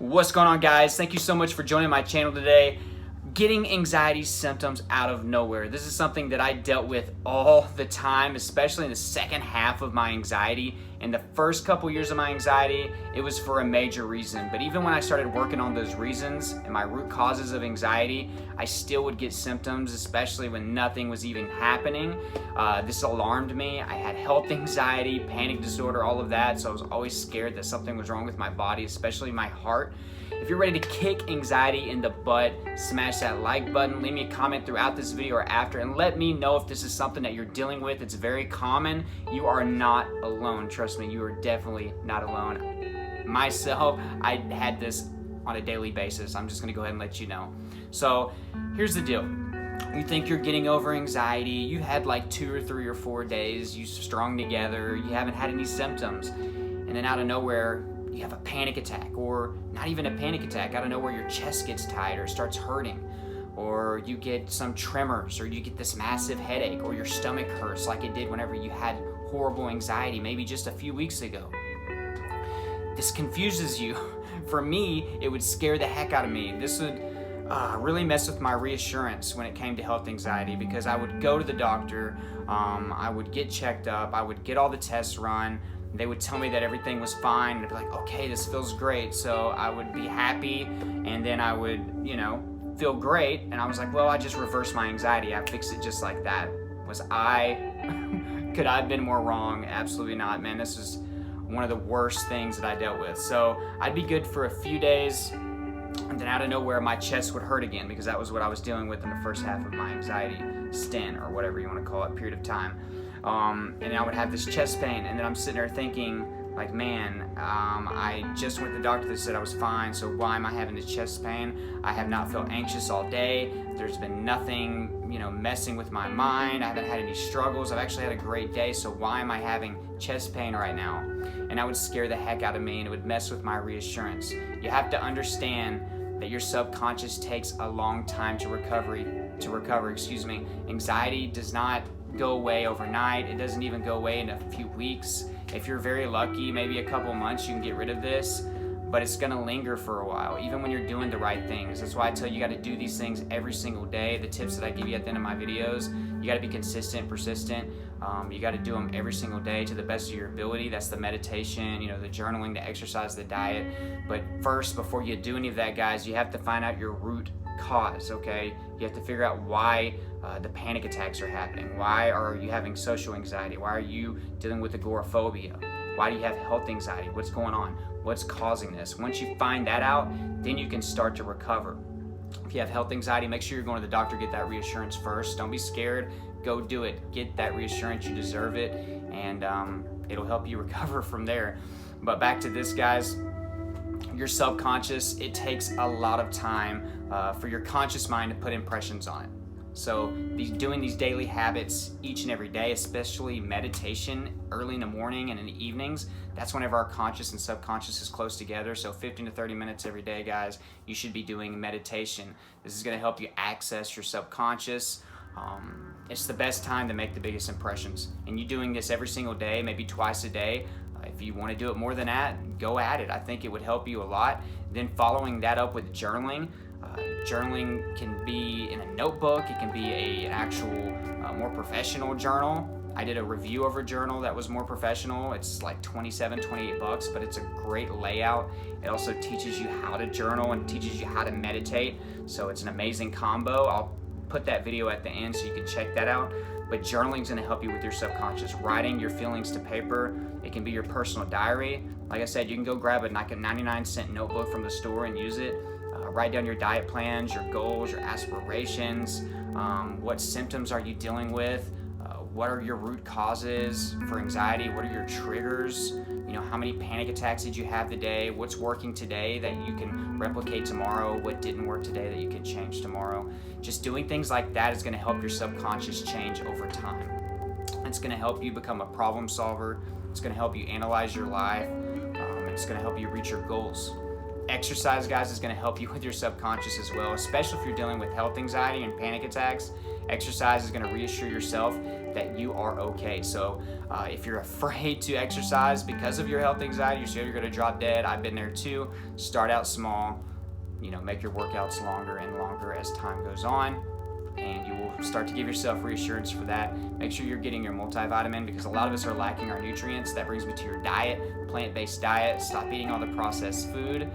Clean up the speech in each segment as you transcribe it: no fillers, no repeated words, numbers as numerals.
What's going on, guys? Thank you so much for joining my channel today. Getting anxiety symptoms out of nowhere. This is something that I dealt with all the time, especially in the second half of my anxiety. In the first couple years of my anxiety, it was for a major reason. But even when I started working on those reasons and my root causes of anxiety, I still would get symptoms, especially when nothing was even happening. This alarmed me. I had health anxiety, panic disorder, all of that. So I was always scared that something was wrong with my body, especially my heart. If you're ready to kick anxiety in the butt, smash that like button, leave me a comment throughout this video or after, and let me know if this is something that you're dealing with. It's very common. You are not alone. Trust me, you are definitely not alone. Myself, I had this on a daily basis. I'm just gonna go ahead and let you know. So here's the deal. You think you're getting over anxiety, you had like 2 or 3 or 4 days, you strung together, you haven't had any symptoms, and then out of nowhere, you have a panic attack, or not even a panic attack, out of nowhere your chest gets tight or starts hurting, or you get some tremors, or you get this massive headache, or your stomach hurts like it did whenever you had horrible anxiety, maybe just a few weeks ago. This confuses you. For me, it would scare the heck out of me. This would really mess with my reassurance when it came to health anxiety, because I would go to the doctor, I would get checked up, I would get all the tests run. They would tell me that everything was fine, and I'd be like, okay, this feels great. So I would be happy, and then I would, feel great. And I was like, well, I just reversed my anxiety. I fixed it just like that. Could I have been more wrong? Absolutely not, man. This was one of the worst things that I dealt with. So I'd be good for a few days, and then out of nowhere, my chest would hurt again, because that was what I was dealing with in the first half of my anxiety stint, or whatever you want to call it, period of time. And I would have this chest pain, and then I'm sitting there thinking, like, man, I just went to the doctor that said I was fine, so why am I having this chest pain? I have not felt anxious all day. There's been nothing, messing with my mind. I haven't had any struggles. I've actually had a great day, so why am I having chest pain right now? And that would scare the heck out of me, and it would mess with my reassurance. You have to understand that your subconscious takes a long time to recover. Anxiety does not go away overnight. It doesn't even go away in a few weeks. If you're very lucky, maybe a couple months you can get rid of this, but it's gonna linger for a while, even when you're doing the right things. That's why I tell you, you gotta do these things every single day. The tips that I give you at the end of my videos, you gotta be consistent, persistent. You gotta do them every single day to the best of your ability. That's the meditation, the journaling, the exercise, the diet. But first, before you do any of that, guys, you have to find out your root cause, okay? You have to figure out why the panic attacks are happening. Why are you having social anxiety? Why are you dealing with agoraphobia? Why do you have health anxiety? What's going on? What's causing this? Once you find that out, then you can start to recover. If you have health anxiety, make sure you're going to the doctor, get that reassurance first. Don't be scared. Go do it. Get that reassurance. You deserve it, and it'll help you recover from there. But back to this, guys. Your subconscious, it takes a lot of time for your conscious mind to put impressions on it. So doing these daily habits each and every day, especially meditation early in the morning and in the evenings, that's whenever our conscious and subconscious is close together. So 15 to 30 minutes every day, guys, you should be doing meditation. This is going to help you access your subconscious. It's the best time to make the biggest impressions. And you doing this every single day, maybe twice a day, if you want to do it more than that, go at it. I think it would help you a lot. Then following that up with journaling. Journaling can be in a notebook. It can be an actual more professional journal. I did a review of a journal that was more professional. It's like $28, but it's a great layout. It also teaches you how to journal and teaches you how to meditate. So it's an amazing combo. I'll put that video at the end so you can check that out. But journaling is going to help you with your subconscious. Writing your feelings to paper. It can be your personal diary. Like I said, you can go grab a 99-cent notebook from the store and use it. Write down your diet plans, your goals, your aspirations. What symptoms are you dealing with? What are your root causes for anxiety? What are your triggers? How many panic attacks did you have today? What's working today that you can replicate tomorrow? What didn't work today that you can change tomorrow? Just doing things like that is going to help your subconscious change over time. It's going to help you become a problem solver. It's going to help you analyze your life. It's going to help you reach your goals. Exercise, guys, is going to help you with your subconscious as well, especially if you're dealing with health anxiety and panic attacks. Exercise is going to reassure yourself that you are okay. So if you're afraid to exercise because of your health anxiety, you're going to drop dead. I've been there too. Start out small, make your workouts longer and longer as time goes on, and you will start to give yourself reassurance for that. Make sure you're getting your multivitamin, because a lot of us are lacking our nutrients. That brings me to your diet, plant-based diet. Stop eating all the processed food.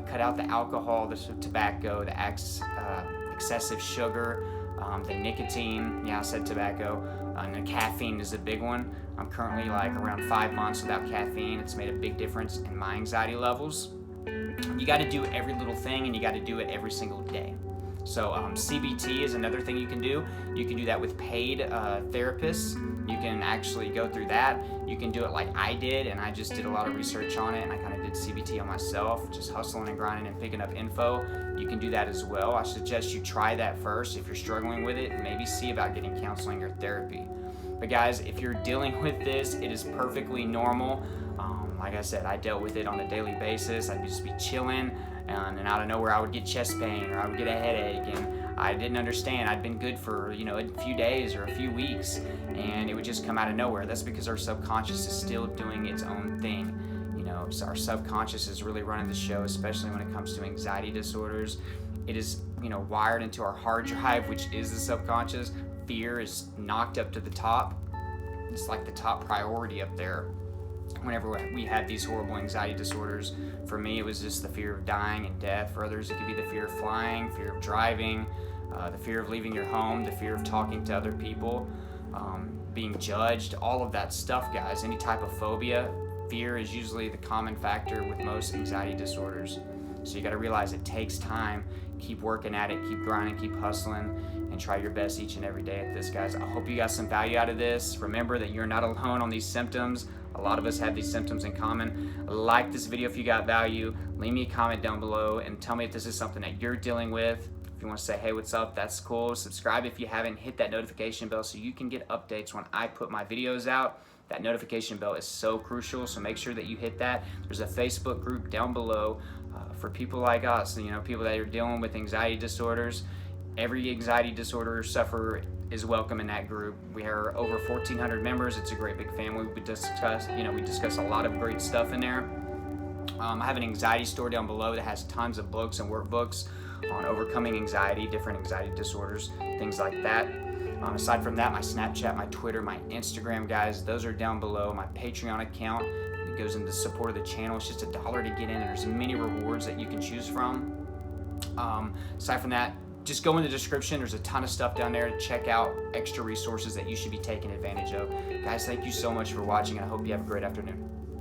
Cut out the alcohol, the tobacco, the excessive sugar, the nicotine. Yeah, I said tobacco. And the caffeine is a big one. I'm currently like around 5 months without caffeine. It's made a big difference in my anxiety levels. You got to do every little thing, and you got to do it every single day. So CBT is another thing you can do. You can do that with paid therapists. You can actually go through that. You can do it like I did, and I just did a lot of research on it, and I kind of did CBT on myself, just hustling and grinding and picking up info. You can do that as well. I suggest you try that first if you're struggling with it, and maybe see about getting counseling or therapy. But guys, if you're dealing with this, it is perfectly normal. Like I said, I dealt with it on a daily basis. I'd just be chilling, and then out of nowhere I would get chest pain, or I would get a headache, and I didn't understand. I'd been good for a few days or a few weeks, and it would just come out of nowhere. That's because our subconscious is still doing its own thing. So our subconscious is really running the show, especially when it comes to anxiety disorders. It is wired into our hard drive, which is the subconscious. Fear is knocked up to the top. It's like the top priority up there whenever we have these horrible anxiety disorders. For me, it was just the fear of dying and death. For others, it could be the fear of flying, fear of driving, the fear of leaving your home, the fear of talking to other people, being judged, all of that stuff, guys. Any type of phobia, fear is usually the common factor with most anxiety disorders. So you got to realize it takes time. Keep working at it, keep grinding, keep hustling, and try your best each and every day at this, guys. I hope you got some value out of this. Remember that you're not alone on these symptoms. A lot of us have these symptoms in common. Like this video if you got value. Leave me a comment down below and tell me if this is something that you're dealing with. If you want to say, hey, what's up, that's cool. Subscribe if you haven't. Hit that notification bell so you can get updates when I put my videos out. That notification bell is so crucial, so make sure that you hit that. There's a Facebook group down below for people like us, people that are dealing with anxiety disorders. Every anxiety disorder sufferer is welcome in that group. We are over 1,400 members. It's a great big family. We discuss a lot of great stuff in there. I have an anxiety store down below that has tons of books and workbooks on overcoming anxiety, different anxiety disorders, things like that. Aside from that, my Snapchat, my Twitter, my Instagram, guys, those are down below. My Patreon account, it goes into support of the channel. It's just $1 to get in, and there's many rewards that you can choose from. Aside from that, just go in the description. There's a ton of stuff down there to check out, extra resources that you should be taking advantage of. Guys, thank you so much for watching, and I hope you have a great afternoon.